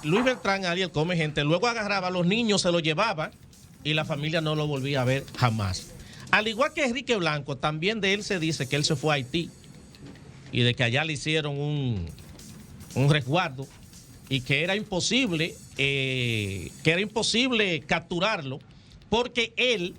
Luis Beltrán, alias Come Gente, luego agarraba a los niños, se los llevaba y la familia no lo volvía a ver jamás. Al igual que Enrique Blanco, también de él se dice que él se fue a Haití y de que allá le hicieron un resguardo y que era imposible capturarlo porque él,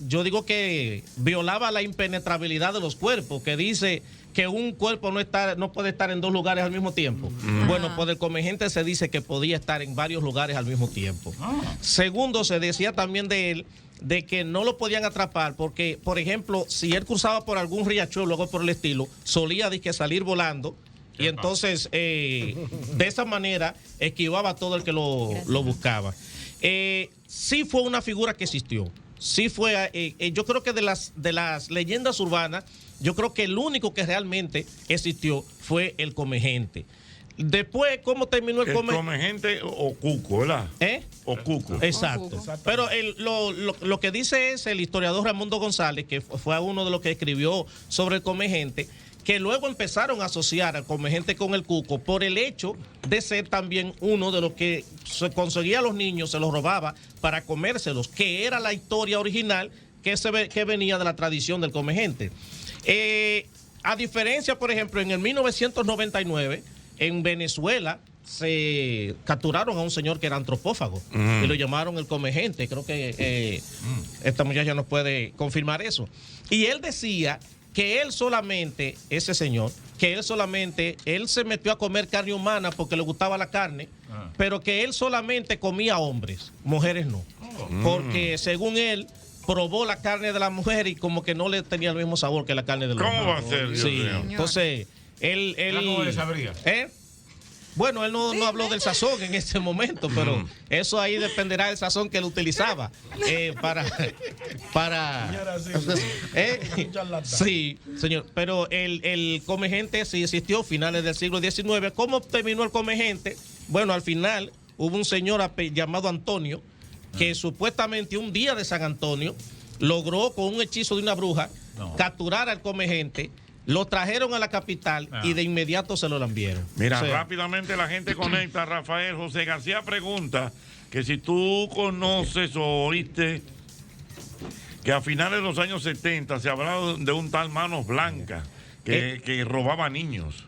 yo digo que violaba la impenetrabilidad de los cuerpos, que dice que un cuerpo no puede estar en dos lugares al mismo tiempo. Bueno, pues el Come Gente se dice que podía estar en varios lugares al mismo tiempo. Segundo, se decía también de él de que no lo podían atrapar porque, por ejemplo, si él cruzaba por algún riachuelo o algo por el estilo, solía salir volando y entonces de esa manera esquivaba a todo el que lo buscaba. Sí fue una figura que existió. Sí fue, yo creo que de las leyendas urbanas, yo creo que el único que realmente existió fue el Come Gente. Después, ¿cómo terminó el Come Gente o Cuco, ¿verdad? O Cuco. Exacto. Pero lo que dice es el historiador Raimundo González, que fue uno de los que escribió sobre el Come Gente, que luego empezaron a asociar al Come Gente con el Cuco por el hecho de ser también uno de los que se conseguía a los niños, se los robaba para comérselos, que era la historia original que venía de la tradición del Come Gente. A diferencia, por ejemplo, en el 1999, en Venezuela se capturaron a un señor que era antropófago y lo llamaron el Come Gente. Creo que esta muchacha nos puede confirmar eso. Y él decía que él solamente, ese señor, él se metió a comer carne humana porque le gustaba la carne, pero que él solamente comía hombres, mujeres no. Porque según él, probó la carne de la mujer y como que no le tenía el mismo sabor que la carne del hombre. ¿Cómo va a ser, Dios mío? Entonces, él ¿Cómo le sabría? Bueno, él no habló del sazón en ese momento, pero eso ahí dependerá del sazón que él utilizaba sí, señor. Pero el Come Gente sí existió a finales del siglo XIX. ¿Cómo terminó el Come Gente? Bueno, al final hubo un señor llamado Antonio que supuestamente un día de San Antonio logró con un hechizo de una bruja capturar al Come Gente. Lo trajeron a la capital y de inmediato se lo lambieron. Mira, rápidamente la gente conecta. Rafael José García pregunta que si tú conoces o oíste que a finales de los años 70 se hablaba de un tal Manos Blancas que robaba niños.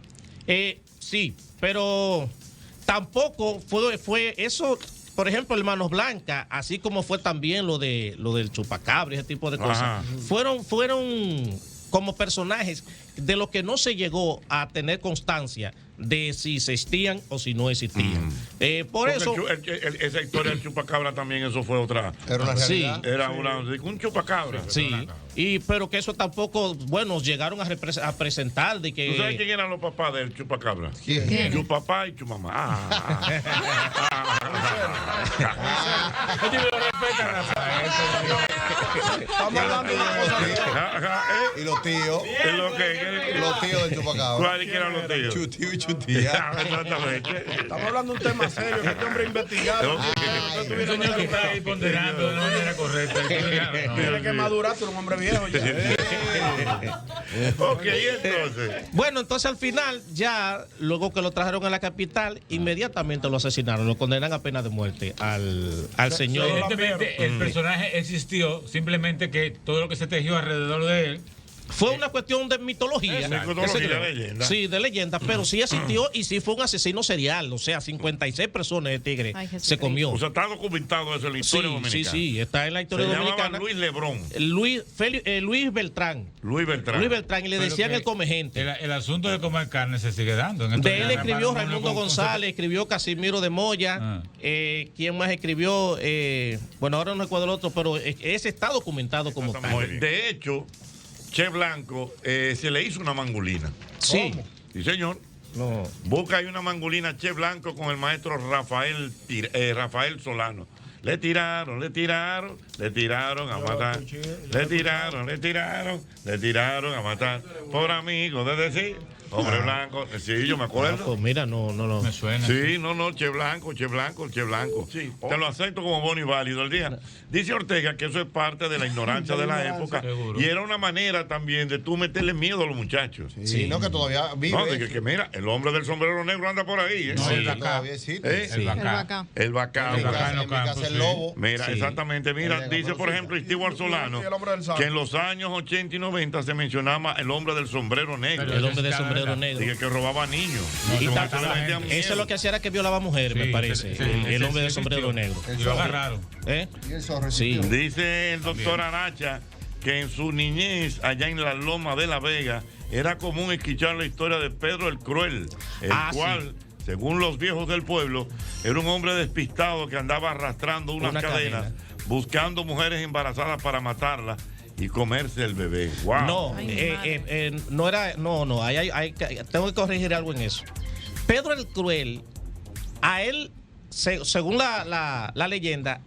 Sí, pero tampoco fue eso. Por ejemplo, el Manos Blancas, así como fue también lo del Chupacabra, ese tipo de cosas, fueron como personajes de lo que no se llegó a tener constancia de si existían o si no existían. Por eso esa historia del Chupacabra también, eso fue otra. Era una realidad. Sí, era un Chupacabra. Sí, pero que eso tampoco, bueno, llegaron a presentar de que... ¿Tú sabes quién eran los papás del Chupacabra? ¿Quién? Chupapá y Chumamá. Estamos hablando de una cosa. Y los tíos. Los tíos del Chupacabra. ¿Cuáles eran los tíos? Chutío y chutía. Exactamente. Estamos hablando de un tema serio, que este hombre investigado. Un señor que está ahí ponderando de una manera correcta. Tiene que madurar, tú eres un hombre viejo ya. Ok, y entonces. Bueno, entonces al final, ya luego que lo trajeron a la capital, inmediatamente lo asesinaron, lo condenan a pena de muerte al señor. Evidentemente, el personaje existió, simplemente que todo lo que se tejió alrededor de él fue una cuestión de mitología. De leyenda. Sí, de leyenda, pero sí existió y sí fue un asesino serial. O sea, 56 personas de tigre se comió. O sea, está documentado eso en la historia dominicana. Sí, está en la historia dominicana. Luis Lebrón. Luis Beltrán. Luis Beltrán, y le decían el Come Gente. El asunto de comer carne se sigue dando. De él escribió Raimundo González, escribió Casimiro de Moya. ¿Quién más escribió? Bueno, ahora no recuerdo el otro, pero ese está documentado como tal. De hecho, Che Blanco se le hizo una mangulina. Sí. ¿Cómo? Sí, señor. No. Busca ahí una mangulina Che Blanco con el maestro Rafael Solano. Le tiraron le tiraron a matar. Le tiraron a matar. Por amigos, de decir. Hombre blanco, sí, yo me acuerdo. Pues mira, no. Me suena. Sí, no, Che Blanco. Sí. Te lo acepto como bono y válido el día. Dice Ortega que eso es parte de la ignorancia de la época. Seguro. Y era una manera también de tú meterle miedo a los muchachos. Sí, no, que todavía vive. No, de que mira, el hombre del sombrero negro anda por ahí. No, el Bacá. Todavía existe. ¿Eh? El Bacá. El Bacá. En mi casa el lobo. Mira, Sí. exactamente. Mira, dice por ejemplo Steve Solano que en los años 80 y 90 se mencionaba el hombre del sombrero negro. El hombre de sombrero negro. Dije que robaba niños. Y Con tal- eso le metían miedo. Eso es lo que hacía, era que violaba mujeres, me parece. El hombre de sombrero negro. Y lo agarraron. ¿Eh? Y el zorro Sí. existió. Dice el doctor Aracha que en su niñez, allá en la Loma de la Vega, era común escuchar la historia de Pedro el Cruel, el cual, según los viejos del pueblo, era un hombre despistado que andaba arrastrando una cadena, buscando mujeres embarazadas para matarlas y comerse el bebé. Wow. No, no era. No, tengo que corregir algo en eso. Pedro el Cruel, a él, según la leyenda,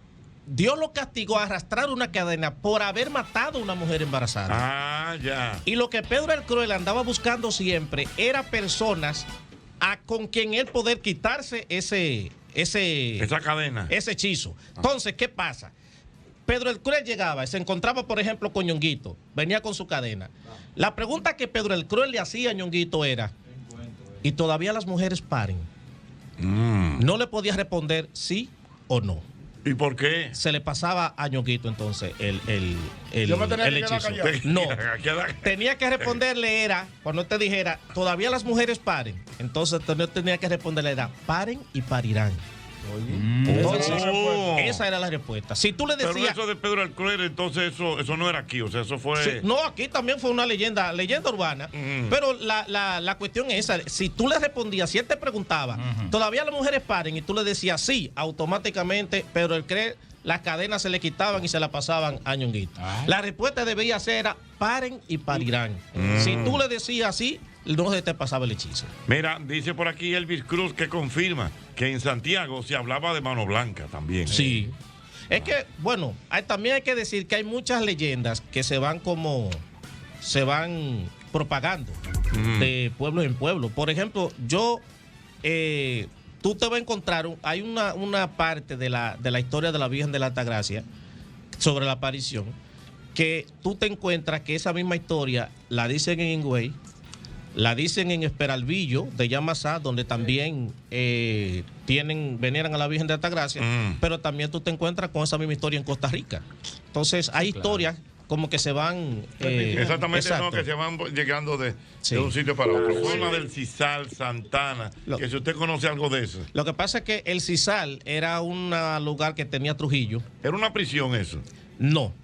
Dios lo castigó a arrastrar una cadena por haber matado a una mujer embarazada. Ah, ya. Y lo que Pedro el Cruel andaba buscando siempre era personas con quien él poder quitarse Esa cadena. ese hechizo. Entonces, ¿qué pasa? Pedro el Cruel llegaba y se encontraba, por ejemplo, con Ñonguito. Venía con su cadena. La pregunta que Pedro el Cruel le hacía a Ñonguito era: ¿y todavía las mujeres paren? No le podía responder sí o no. ¿Y por qué? Se le pasaba a Ñonguito entonces el Yo me tenía que quedar hechizo. callado. No. Tenía que responderle era, cuando te dijera, todavía las mujeres paren. Entonces tenía que responderle era, paren y parirán. Entonces, esa era la respuesta. Si tú le Pero decías... eso de Pedro el Cruel, entonces eso no era aquí, o sea, eso fue... Sí, no, aquí también fue una leyenda urbana. Pero la cuestión es esa. Si tú le respondías, si él te preguntaba, ¿todavía las mujeres paren? Y tú le decías sí, automáticamente, pero el creer, las cadenas se le quitaban y se la pasaban a Ñonguito. La respuesta debía ser era, paren y parirán. Si tú le decías sí, no se te pasaba el hechizo. Mira, dice por aquí Elvis Cruz que confirma que en Santiago se hablaba de mano blanca también. Sí. Es que, bueno, también hay que decir que hay muchas leyendas que se van propagando de pueblo en pueblo. Por ejemplo, tú te vas a encontrar, hay una parte de la historia de la Virgen de la Altagracia sobre la aparición, que tú te encuentras que esa misma historia la dicen en Higüey, la dicen en Esperalvillo de Yamasá, donde también veneran a la Virgen de Altagracia, pero también tú te encuentras con esa misma historia en Costa Rica. Entonces hay historias como que se van... Exactamente, exacto. no, que se van llegando de Sí. un sitio para otro. Forma del Cisal, Santana, que si usted conoce algo de eso. Lo que pasa es que el Cisal era un lugar que tenía Trujillo. ¿Era una prisión eso? No.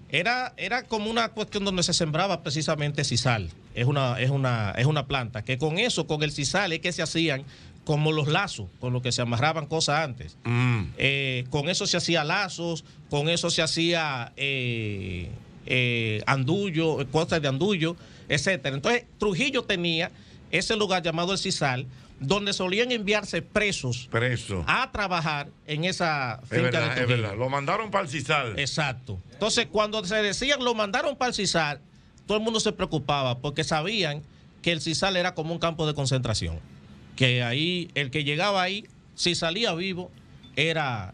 Era como una cuestión donde se sembraba precisamente sisal. Es una planta que con el sisal es que se hacían como los lazos, con los que se amarraban cosas antes. Con eso se hacía lazos, con eso se hacía andullo, cosas de andullo, etcétera. Entonces Trujillo tenía ese lugar llamado el sisal, donde solían enviarse presos a trabajar en esa finca de Trujillo. Es verdad, lo mandaron para el Cisal. Exacto. Entonces, cuando se decían lo mandaron para el Cisal, todo el mundo se preocupaba porque sabían que el Cisal era como un campo de concentración. Que ahí, el que llegaba ahí, si salía vivo, era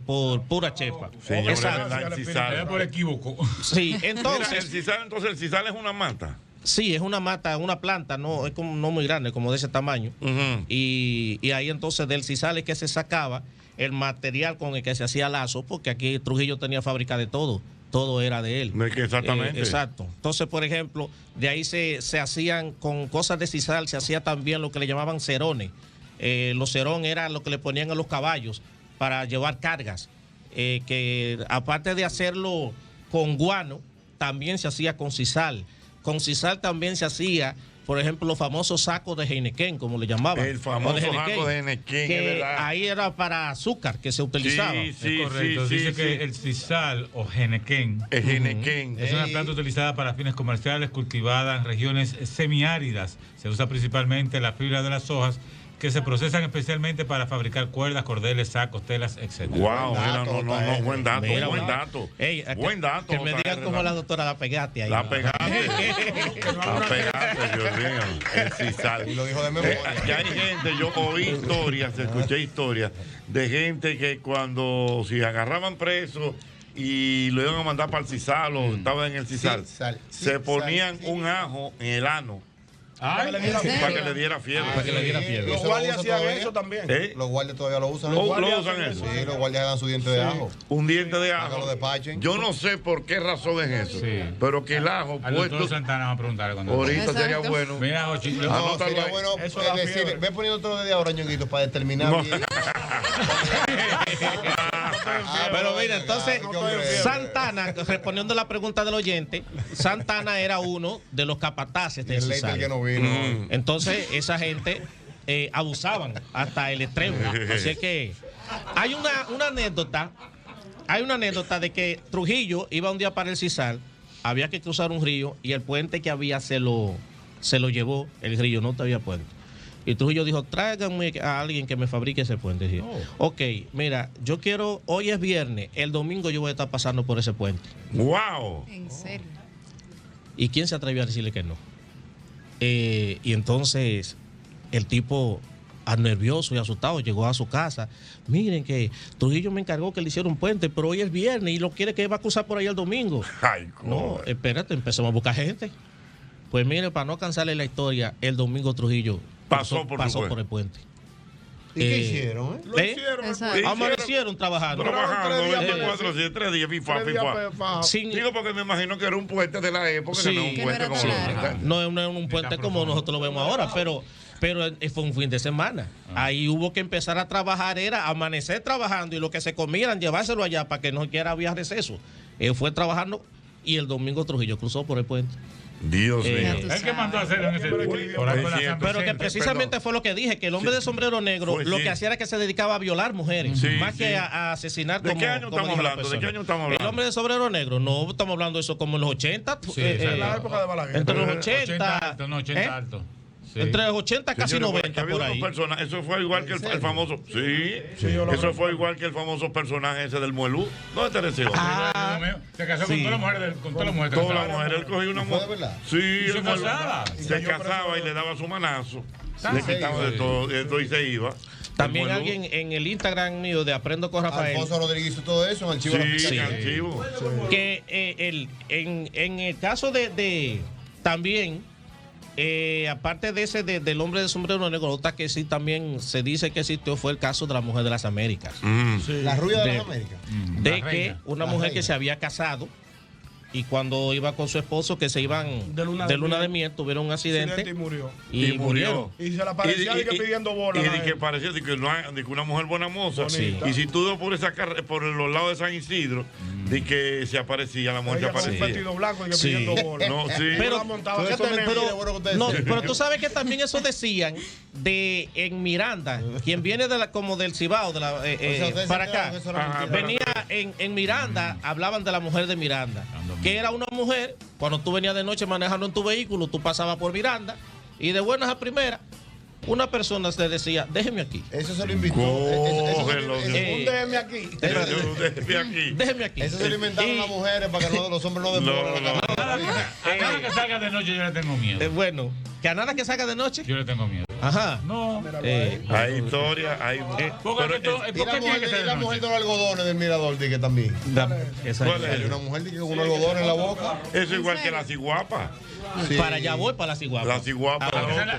por pura chepa. Sí, exacto. el Cisal. Era por equívoco. Sí, Mira, entonces... el Cisal es una mata. Sí, es una mata, una planta, no es como no muy grande, como de ese tamaño. Y ahí entonces del Cisal es que se sacaba el material con el que se hacía lazo, porque aquí Trujillo tenía fábrica de todo era de él. Exactamente. Exacto. Entonces, por ejemplo, de ahí se hacían, con cosas de Cisal, se hacía también lo que le llamaban cerones. Los cerón era lo que le ponían a los caballos para llevar cargas, que aparte de hacerlo con guano, también se hacía con Cisal. Con Cisal también se hacía, por ejemplo, los famosos sacos de Heineken, como le llamaban. El famoso saco de Heineken, que es verdad. ahí era para azúcar que se utilizaba. Sí, correcto. Dice que el Cisal o Heineken es una planta utilizada para fines comerciales, cultivada en regiones semiáridas. Se usa principalmente la fibra de las hojas, que se procesan especialmente para fabricar cuerdas, cordeles, sacos, telas, etc. Wow, mira, no, buen dato, Mira, buen dato. Ey, Buen dato. Que me digan como la doctora la pegaste ahí. La pegaste. La pegaste, Dios mío. El sisal. Y lo dijo de memoria. Que hay gente, yo oí historias, escuché historias de gente que cuando si agarraban presos y lo iban a mandar para el sisal o estaban en el sisal, se ponían un ajo en el ano. Para que le diera fiebre. Para que le diera fiebre. Los guardias hacían eso también. Los guardias todavía lo usan. ¿Lo usan eso? Sí, los guardias dan su diente de ajo. Un diente de Para que ajo. lo despachen. Yo no sé por qué razón es eso. Sí. Pero que el ajo Al doctor puesto. Santana vamos a preguntarle cuando. Ahorita sería Exacto. bueno. Mira, Jochi, No, Anótalo sería ahí. bueno Eso da decir, fiebre. ve poniendo otro de ahora, Ñonguito, para determinar No. bien. Pero mira, entonces, Qué hombre. Santana, respondiendo a la pregunta del oyente, Santana era uno de los capataces Y del el late CISAL. que no vino. Entonces, esa gente abusaban hasta el extremo. Así que hay una anécdota. Hay una anécdota de que Trujillo iba un día para el CISAL, había que cruzar un río y el puente que había se lo llevó el río, no había puente. Y Trujillo dijo, tráiganme a alguien que me fabrique ese puente. Dije, ok, mira, yo quiero, hoy es viernes, el domingo yo voy a estar pasando por ese puente. ¡Wow! En serio. ¿Y quién se atrevió a decirle que no? Y entonces el tipo, nervioso y asustado, llegó a su casa. Miren que Trujillo me encargó que le hiciera un puente, pero hoy es viernes y lo quiere que va a cruzar por ahí el domingo. Ay, No, espérate, empezamos a buscar gente. Pues mire, para no cansarle la historia, el domingo Trujillo Pasó por el puente. ¿Y qué hicieron? Lo hicieron. Exacto. Amanecieron trabajando. Trabajando 3 días, 3 días, fifa. Sin- Digo porque me imagino que era un puente de la época, Sí. que no es un Que puente no era como tan largo. No es un puente como nosotros lo vemos ahora, pero fue un fin de semana. Ahí hubo que empezar a trabajar, era amanecer trabajando y lo que se comieran, llevárselo allá para que no quiera había receso. Él fue trabajando y el domingo Trujillo cruzó por el puente. Dios mío. Ya tú El que mandó a hacer en ese por ahí con la San Pero que Vicente. precisamente fue lo que dije, que el hombre de sombrero negro Fue, lo sí. que hacía era que se dedicaba a violar mujeres, Sí, más sí. que a asesinar. ¿De como, qué año como estamos dijo la hablando? ¿De qué persona. año estamos hablando? El hombre de sombrero negro, no estamos hablando de eso como en los 80. Sí, en la época de Balaguer. Entre los 80 80. alto, no, 80 ¿eh? alto. Sí. Entre los 80 casi Señores, 90 había por unos ahí. personajes, eso fue igual que el famoso. Sí, yo lo eso recuerdo. fue igual que el famoso personaje ese del Muelú. ¿Dónde está ese hombre? Dios mío, se casó con Sí. todas las mujeres, con todas las mujeres. Toda la casadas. mujer, él cogió una ¿Y fue de mujer. verdad? Sí, se el Muelú casaba. se casaba y le daba su manazo. Ah, Le sí. quitaba de todo y se iba. También El Muelú. alguien en el Instagram mío de Aprendo con Rafael, Alfonso Rodríguez hizo todo eso en archivo de la Sí, Fiscalía. en archivo. que en el caso de también, aparte de ese del hombre de sombrero negro, otra que sí también se dice que existió fue el caso de la mujer de las Américas. La rubia de De- las Américas. De La que reina. una La mujer reina. que se había casado y cuando iba con su esposo que se iban De luna de miel, tuvieron un accidente y murió. y murieron. Y se le aparecía de que pidiendo bola. Y de que parecía de que, de que una mujer buena moza. Sí. Y si tú ves por esa por los lados de San Isidro, de que se aparecía, la mujer se Ella con un aparecía. vestido blanco y que Sí. pidiendo bola. No, sí. Pero- la montaba. Todo ¿Qué eso es tenemos? mentira, bueno que ustedes No, sepan. pero tú sabes que también eso decían de en Miranda, quien viene como del Cibao, de la, ustedes para se acá, enteraron que eso era Ajá, mentira. venía en Miranda, hablaban de la mujer de Miranda, que era una mujer, cuando tú venías de noche manejando en tu vehículo, tú pasabas por Miranda y de buenas a primeras, una persona te decía, déjeme aquí, Eso se lo invitó. Cógelo. Un DM aquí. Déjeme aquí. déjeme aquí. Eso se lo inventaron Y- las mujeres para que los hombres no demoren. No, no. A cada que salga de noche yo le tengo miedo. Bueno, que a nada que salga de noche, Yo le tengo miedo. ajá. No. Hay historia, hay. Porque pero, ¿por Y qué la tiene que ser mujer, y de la mujer noche? de los algodones del mirador, dije también. Esa- ¿Cuál es? Hay una mujer que con un algodón en la boca. eso igual que la ciguapa. Sí. Para allá voy, para la ciguapa. La ciguapa.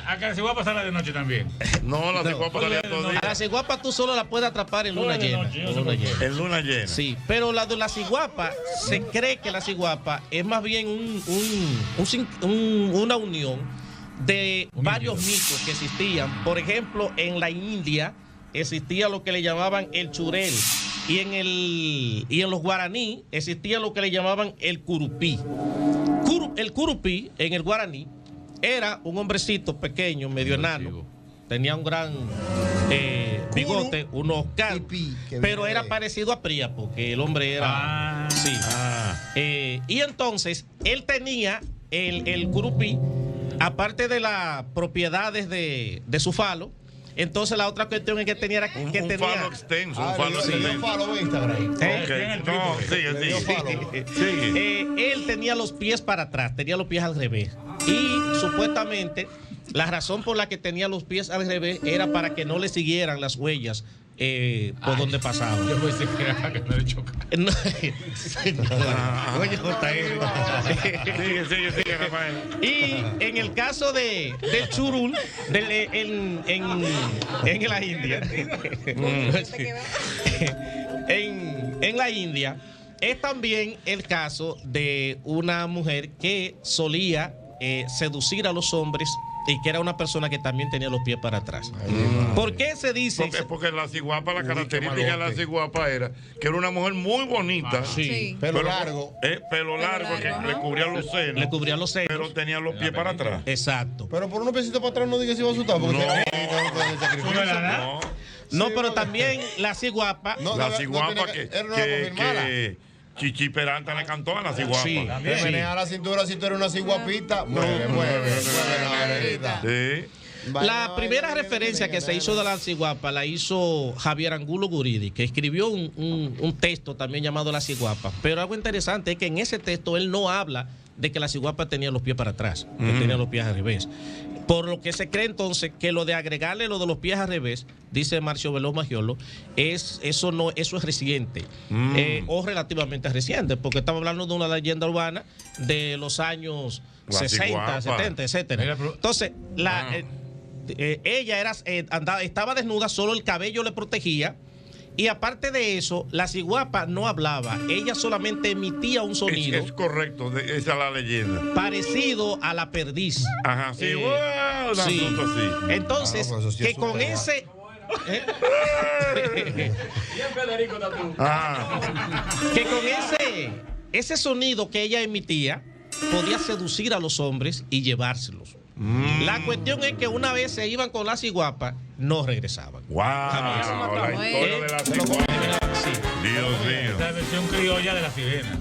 A que se va a pasar la de noche también. No, la ciguapa salía todo A la día. ciguapa tú solo la puedes atrapar en luna Solo de llena. noche, yo en sé luna por qué. llena. En luna llena. Sí, pero la de la ciguapa, se cree que la ciguapa es más bien una unión de varios mitos que existían. Por ejemplo, en la India existía lo que le llamaban el churel y en los guaraní existía lo que le llamaban el curupí. El curupí en el guaraní era un hombrecito pequeño, medio enano, tenía un gran bigote, unos Pipí, que pero viene era de- parecido a Priya porque el hombre era sí. Y entonces él tenía el curupí, aparte de las propiedades de su falo, Entonces la otra cuestión es que tenía un falo extenso, un falo le dio follow en Instagram. No, sigue. Él tenía los pies para atrás, tenía los pies al revés. Y supuestamente la razón por la que tenía los pies al revés era para que no le siguieran las huellas por donde pasaba. Yo pensé que era para que no le chocara. No, oye, Sigue, Rafael. Y en el caso del churul, en la India, en la India, es también el caso de una mujer que solía seducir a los hombres y que era una persona que también tenía los pies para atrás. ¿Por qué se dice? Porque la ciguapa, la característica de la ciguapa era que era una mujer muy bonita. Sí. Pelo largo. Pelo largo, que le cubría los senos. Le cubría los senos. Pero tenía los pies para atrás. Exacto. Pero por unos pesitos para atrás no digas si va a asustar. Porque no, pero también la ciguapa. La ciguapa que Chichi Peralta le cantó a la ciguapa. Sí. Menea la cintura si tú eres una ciguapita. Mueve la sí. La primera referencia que se hizo de la ciguapa la hizo Javier Angulo Guridi, que escribió un texto también llamado La Ciguapa. Pero algo interesante es que en ese texto él no habla de que la ciguapa tenía los pies para atrás, que tenía los pies al revés. Por lo que se cree entonces que lo de agregarle lo de los pies al revés, dice Marcio Veloz Magiolo, eso es reciente, o relativamente reciente, porque estamos hablando de una leyenda urbana de los años 60, 70, etcétera. Entonces, ella estaba desnuda, solo el cabello le protegía. Y aparte de eso, la ciguapa no hablaba, ella solamente emitía un sonido. Es correcto, esa es la leyenda. Parecido a la perdiz. Ajá, sí, sí. Así. Entonces, que con ese... que con ese sonido que ella emitía, podía seducir a los hombres y llevárselos. La cuestión es que una vez se iban con la ciguapa, no regresaban. ¡Wow! La historia de la ciguapa. Dios mío. La versión criolla de la sirena.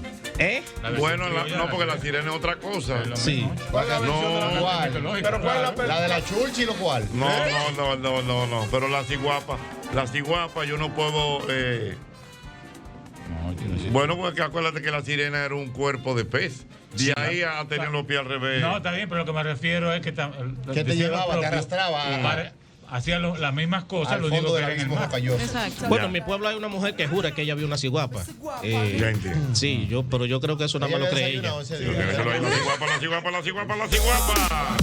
Bueno, no, porque la sirena es otra cosa. Sí. ¿Cuál es la versión de la cual? ¿Pero cuál es la de la Churchill o cuál? No. Pero la ciguapa yo no puedo. Bueno, porque acuérdate que la sirena era un cuerpo de pez. De ahí a tener los pies al revés. No, está bien, pero lo que me refiero es que te llevaba, te arrastraba. Hacía las mismas cosas, lo único que era en el mar. Exacto. Bueno, en mi pueblo hay una mujer que jura que ella vio una ciguapa. Sí, pero yo creo que eso nada más lo cree ella. La ciguapa.